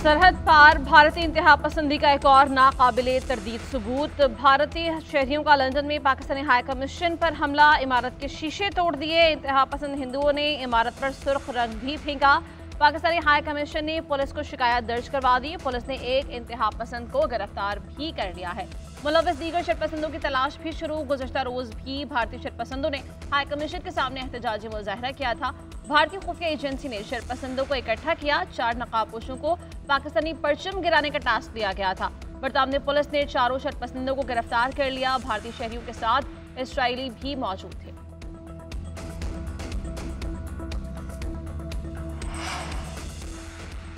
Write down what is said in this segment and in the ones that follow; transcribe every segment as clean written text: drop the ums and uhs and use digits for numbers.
सरहद पार भारतीय इंतहा पसंदी का एक और नाकाबिले तरदीद सबूत। भारतीय शहरियों का लंदन में पाकिस्तानी हाई कमीशन पर हमला, इमारत के शीशे तोड़ दिए। इंतहा पसंद हिंदुओं ने इमारत पर सुर्ख रंग भी फेंका। पाकिस्तानी हाई कमीशन ने पुलिस को शिकायत दर्ज करवा दी। पुलिस ने एक इंतहा पसंद को गिरफ्तार भी कर लिया है। मुलविस दीगर शरपसंदों की तलाश भी शुरू। गुज़श्ता रोज भी भारतीय शरपसंदों ने हाई कमीशन के सामने एहतजाजी मुजाहरा किया था। भारतीय खुफिया एजेंसी ने शरपसंदों को इकट्ठा किया। 4 नकाबपोशों को पाकिस्तानी परचम गिराने का टास्क दिया गया था। बरतानिया पुलिस ने चारों शरपसंदों को गिरफ्तार कर लिया। भारतीय शहरियों के साथ इसराइली भी मौजूद थे।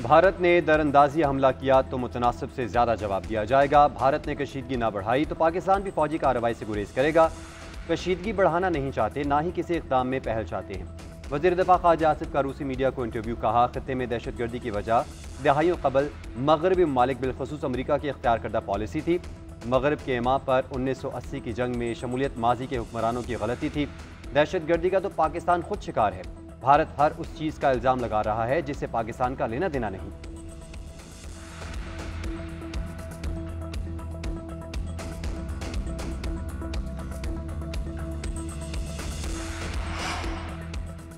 भारत ने दरअंदाजी हमला किया तो मुतनासिब से ज्यादा जवाब दिया जाएगा। भारत ने कशीदगी न बढ़ाई तो पाकिस्तान भी फौजी कार्रवाई से गुरेज करेगा। कशीदगी बढ़ाना नहीं चाहते, ना ही किसी इक़दाम में पहल चाहते हैं। वज़ीर दिफ़ा ख़ाजा आसिफ का रूसी मीडिया को इंटरव्यू। कहा, खत्ते में दहशतगर्दी की वजह दहाइयों कबल मगरबी ममालिक बिलखसूस अमरीका की इख्तियार करदा पॉलिसी थी। मगरब के इमा पर 1980 की जंग में शमूलियत माजी के हुक्मरानों की गलती थी। दहशतगर्दी का तो पाकिस्तान खुद शिकार है। भारत हर उस चीज़ का इल्ज़ाम लगा रहा है जिससे पाकिस्तान का लेना देना नहीं।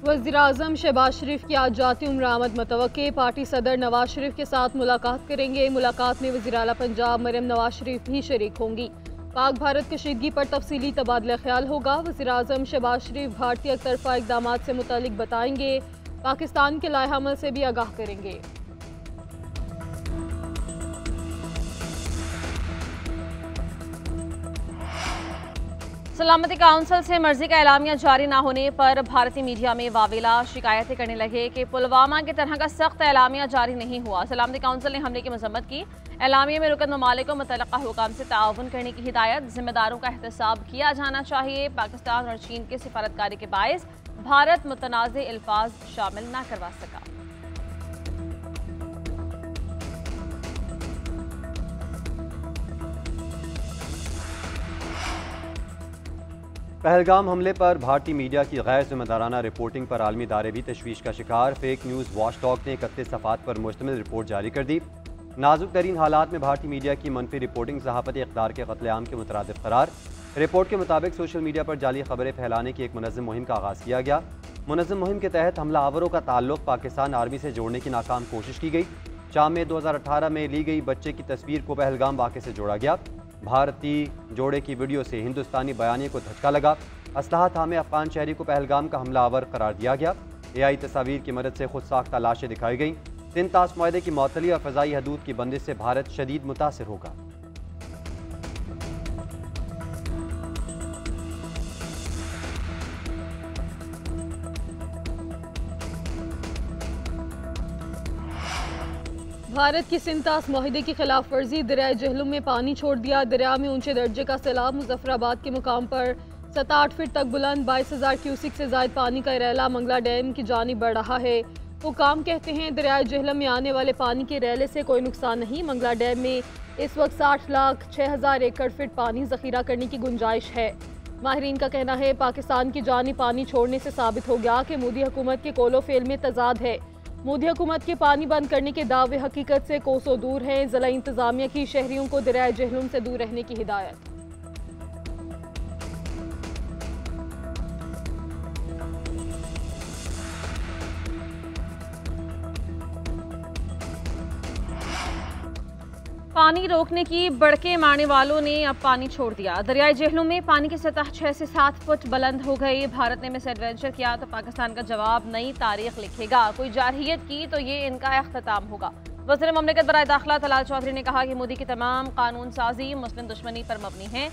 वज़ीर-ए-आज़म शहबाज शरीफ की आज जाती उम्र आमद मुतवक्के। पार्टी सदर नवाज शरीफ के साथ मुलाकात करेंगे। मुलाकात में वज़ीर आला पंजाब मरियम नवाज शरीफ भी शरीक होंगी। पाक भारत कशीदगी पर तफसीली तबादला ख्याल होगा। वज़ीर-ए-आज़म शहबाज शरीफ भारतीय एकतरफा इक़दामात से मुतालिक बताएंगे। पाकिस्तान के लाएहमल से भी आगाह करेंगे। सलामती काउंसिल से मर्जी का एलामिया जारी न होने पर भारतीय मीडिया में वावेला। शिकायतें करने लगे कि पुलवामा की तरह का सख्त एलामिया जारी नहीं हुआ। सलामती काउंसिल ने हमले की मजम्मत की। एलामिया में रुकन ममालिक को मुतल्लका हुकाम से ताउन करने की हिदायत। जिम्मेदारों का एहतसाब किया जाना चाहिए। पाकिस्तान और चीन के सिफारतकारी के बायस भारत मुतनाज़ अल्फाज शामिल न करवा सका। पहलगाम हमले पर भारतीय मीडिया की गैर जिम्मेदाराना रिपोर्टिंग पर आलमी इदारे भी तशवीश का शिकार। फेक न्यूज़ वॉचडॉग ने 31 सफ़ात पर मुश्तमिल रिपोर्ट जारी कर दी। नाजुक तरीन हालात में भारतीय मीडिया की मनफी रिपोर्टिंग सहाफ़त इक़्तिदार के कत्लेआम के मुतरादिफ करार। रिपोर्ट के मुताबिक सोशल मीडिया पर जाली खबरें फैलाने की एक मुनज़्ज़म मुहिम का आगाज़ किया गया। मुनज़्ज़म मुहिम के तहत हमलावरों का ताल्लुक पाकिस्तान आर्मी से जोड़ने की नाकाम कोशिश की गई। शाम में 2018 में ली गई बच्चे की तस्वीर को पहलगाम वाक़े से जोड़ा गया। भारतीय जोड़े की वीडियो से हिंदुस्तानी बयानी को धक्का लगा। असलहा थामे अफगान शहरी को पहलगाम का हमलावर करार दिया गया। AI तस्वीर की मदद से खुद साख्ता लाशें दिखाई गईं। 3 ताश मुआहदे की मअतली और फ़ज़ाई हदूद की बंदिश से भारत शदीद मुतासिर होगा। भारत की सिंतास मुआहदे की खिलाफ वर्जी। दरिया जहलुम में पानी छोड़ दिया। दरिया में ऊंचे दर्जे का सैलाब। मुजफ्फराबाद के मुकाम पर 7-8 फीट तक बुलंद 22,000 क्यूसिक से ज़ायद पानी का रैला मंगला डैम की जानिब बढ़ रहा है। हुकाम कहते हैं दरिया जहलम में आने वाले पानी के रैले से कोई नुकसान नहीं। मंगला डैम में इस वक्त 60,06,000 एकड़ फीट पानी जखीरा करने की गुंजाइश है। माहिरीन का कहना है पाकिस्तान की जानिब पानी छोड़ने से साबित हो गया कि मोदी हुकूमत के कोलो फेल में तजाद है। मोदी हुकूमत के पानी बंद करने के दावे हकीकत से कोसों दूर हैं। ज़िला इंतजामिया की शहरियों को दरिया जहलुम से दूर रहने की हिदायत। पानी रोकने की बड़के मारने वालों ने अब पानी छोड़ दिया। दरियाई जहलुम में पानी की सतह 6 से 7 फुट बुलंद हो गई। भारत ने मिस एडवेंचर किया तो पाकिस्तान का जवाब नई तारीख लिखेगा। कोई जारहियत की तो ये इनका अख्ताम होगा। वज़ीर ममलिकत बराए दाखिला तलाल चौधरी ने कहा कि मोदी की तमाम कानून साजी मुस्लिम दुश्मनी पर मबनी है।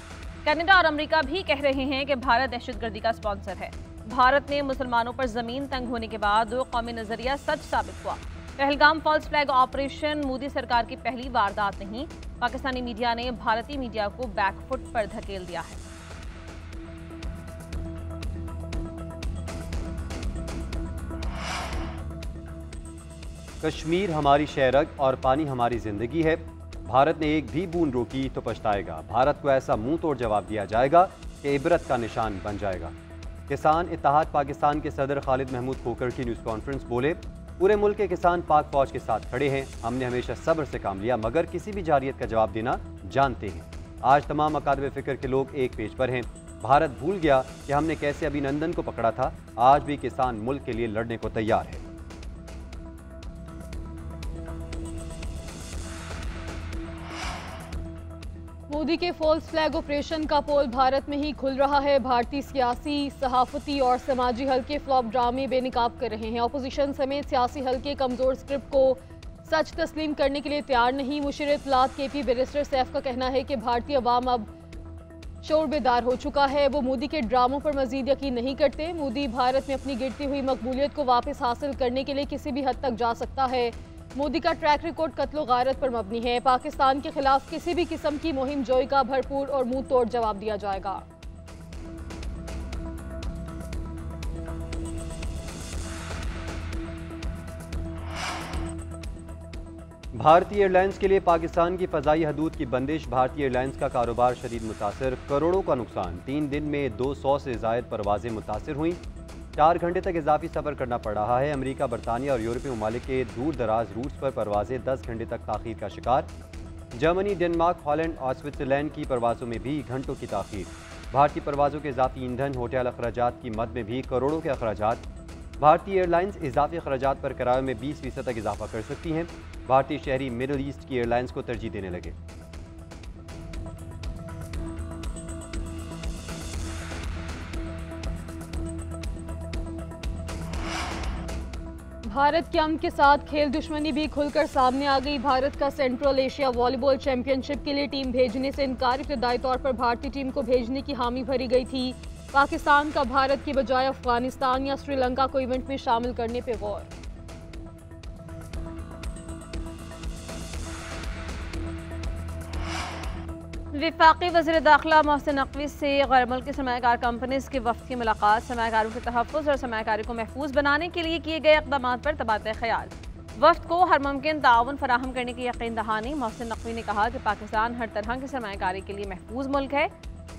कनाडा और अमरीका भी कह रहे हैं कि भारत दहशतगर्दी का स्पॉन्सर है। भारत ने मुसलमानों पर जमीन तंग होने के बाद 2 कौमी नजरिया सच साबित हुआ। Pahalgam false flag operation Modi सरकार की पहली वारदात नहीं। पाकिस्तानी मीडिया ने भारतीय मीडिया को बैकफुट पर धकेल दिया है। कश्मीर हमारी शहरग और पानी हमारी जिंदगी है। भारत ने एक भी बूंद रोकी तो पछताएगा। भारत को ऐसा मुंह तोड़ जवाब दिया जाएगा कि इबरत का निशान बन जाएगा। किसान इत्तेहाद पाकिस्तान के सदर खालिद महमूद खोखर की न्यूज़ कॉन्फ्रेंस बोले, पूरे मुल्क के किसान पाक फौज के साथ खड़े हैं। हमने हमेशा सब्र से काम लिया, मगर किसी भी जारियत का जवाब देना जानते हैं। आज तमाम अकादमी फिक्र के लोग एक पेज पर हैं। भारत भूल गया कि हमने कैसे अभिनंदन को पकड़ा था। आज भी किसान मुल्क के लिए लड़ने को तैयार है। मोदी के फॉल्स फ्लैग ऑपरेशन का पोल भारत में ही खुल रहा है। भारतीय सियासी, सहाफती और समाजी हल्के फ्लॉप ड्रामे बेनकाब कर रहे हैं। अपोजिशन समेत सियासी हल्के कमजोर स्क्रिप्ट को सच तस्लीम करने के लिए तैयार नहीं। मुशीर इत्तलात केपी बैरिस्टर सैफ का कहना है कि भारतीय अवाम अब शोर बेदार हो चुका है। वो मोदी के ड्रामों पर मजीद यकीन नहीं करते। मोदी भारत में अपनी गिरती हुई मकबूलियत को वापस हासिल करने के लिए किसी भी हद तक जा सकता है। मोदी का ट्रैक रिकॉर्ड कत्लो गारत पर मबनी है। पाकिस्तान के खिलाफ किसी भी किस्म की मुहिम जोई का भरपूर और मुंह तोड़ जवाब दिया जाएगा। भारतीय एयरलाइंस के लिए पाकिस्तान की फ़ज़ाई हदूद की बंदिश। भारतीय एयरलाइंस का कारोबार शदीद मुतासर, करोड़ों का नुकसान। 3 दिन में 200 से ज़ायद परवाजें मुतासर हुई। 4 घंटे तक इजाफी सफ़र करना पड़ रहा है। अमेरिका, बरतानिया और यूरोपीय ममालिक के दूर दराज रूट्स पर परवाजें 10 घंटे तक ताख़ीर का शिकार। जर्मनी, डेनमार्क, हॉलैंड और स्विट्ज़रलैंड की परवाज़ों में भी घंटों की ताख़ीर। भारतीय परवाज़ों के इजाफी ईंधन, होटल अखराजात की मद में भी करोड़ों के अखराजात। भारतीय एयरलाइंस इजाफी अखराजात पर किराए में 20% तक इजाफा कर सकती हैं। भारतीय शहरी मिडल ईस्ट की एयरलाइंस को तरजीह देने लगे। भारत के अमन के साथ खेल दुश्मनी भी खुलकर सामने आ गई। भारत का सेंट्रल एशिया वॉलीबॉल चैंपियनशिप के लिए टीम भेजने से इनकार। इब्तदाई तौर पर भारतीय टीम को भेजने की हामी भरी गई थी। पाकिस्तान का भारत की बजाय अफगानिस्तान या श्रीलंका को इवेंट में शामिल करने पर गौर। वफाकी वज़ीर दाखिला मोहसिन नकवी से गैर मुल्की सरमायाकार कंपनीज के वफ़द की मुलाकात। सरमायाकारों के तहफ़्फ़ुज़ और सरमायाकारी को महफूज बनाने के लिए किए गए इक़दामात पर तबादला ख्याल। वफ़द को हर मुमकिन ताउन फराहम करने की यकीन दहानी। मोहसिन नकवी ने कहा कि पाकिस्तान हर तरह की सरमायाकारी के लिए महफूज मुल्क है।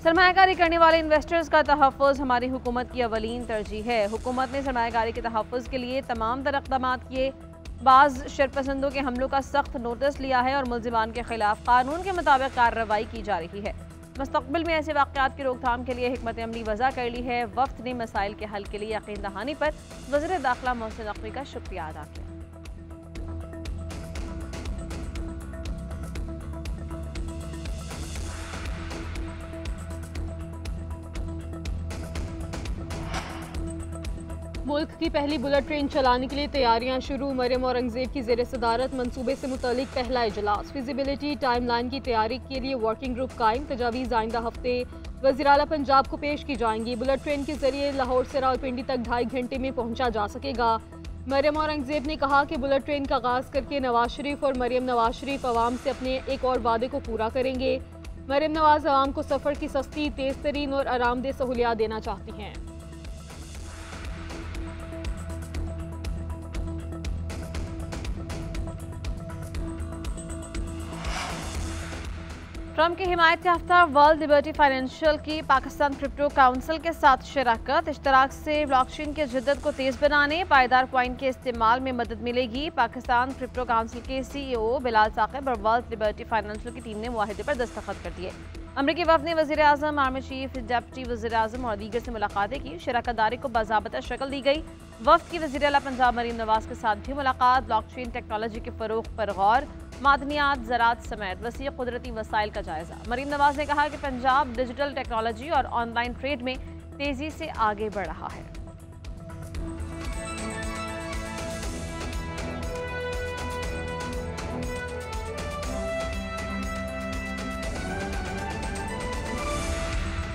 सरमायाकारी करने वाले इन्वेस्टर्स का तहफ़्फ़ुज़ हमारी हुकूमत की अवलीन तरजीह है। हुकूमत ने सरमायाकारी के तहफ़्फ़ुज़ के लिए तमाम तर इक़दामात किए। बाज़ शरपसंदों के हमलों का सख्त नोटिस लिया है और मुल्ज़िमान के खिलाफ कानून के मुताबिक कार्रवाई की जा रही है। मुस्तक़बिल में ऐसे वाक़यात की रोकथाम के लिए हिकमत अमली वज़ा कर ली है। वफ़द ने मसाइल के हल के लिए यकीन दहानी पर वज़ीर दाखिला मोहसिन नकवी का शुक्रिया अदा किया। मुल्क की पहली बुलेट ट्रेन चलाने के लिए तैयारियां शुरू। मरियम औरंगजेब की ज़ेर सदारत मंसूबे से मुतालिक पहला इजलास। फिजिबिलिटी टाइमलाइन की तैयारी के लिए वर्किंग ग्रुप कायम। तजावीज़ आइंदा हफ्ते वज़ीर आला पंजाब को पेश की जाएंगी। बुलेट ट्रेन के जरिए लाहौर से रावलपिंडी तक 2.5 घंटे में पहुंचा जा सकेगा। मरियम औरंगजेब ने कहा कि बुलेट ट्रेन का आगाज़ करके नवाज शरीफ और मरियम नवाज शरीफ अवाम से अपने एक और वादे को पूरा करेंगे। मरियम नवाज अवाम को सफ़र की सस्ती, तेज़ तरीन और आरामदेह सहूलियात देना चाहती हैं। ट्रंप की हिमायत याफ्ता वर्ल्ड लिबर्टी फाइनेंशियल की पाकिस्तान क्रिप्टो काउंसिल के साथ शराकत। इश्तराक से ब्लॉकचेन की जिद्दत को तेज़ बनाने, पायदार कॉइन के इस्तेमाल में मदद मिलेगी। पाकिस्तान क्रिप्टो काउंसिल के CEO बिलाल साकिब और वर्ल्ड लिबर्टी फाइनेंशियल की टीम ने मुआहिदे पर दस्तखत कर दिए। अमरीकी वफ़द ने वज़ीर आज़म, आर्मी चीफ, डिप्टी वज़ीर आज़म और दीगर से मुलाकातें की। शराकतदारी को बाज़ाबता शक्ल दी गई। वफ़द की वज़ीर आला पंजाब मरीम नवाज के साथ भी मुलाकात। ब्लॉकचेन टेक्नोलॉजी के फ़रोग़ पर गौर। मादनियात, ज़राअत समेत वसीअ कुदरती वसाइल का जायज़ा। मरीम नवाज ने कहा कि पंजाब डिजिटल टेक्नोलॉजी और ऑनलाइन ट्रेड में तेज़ी से आगे बढ़ रहा है।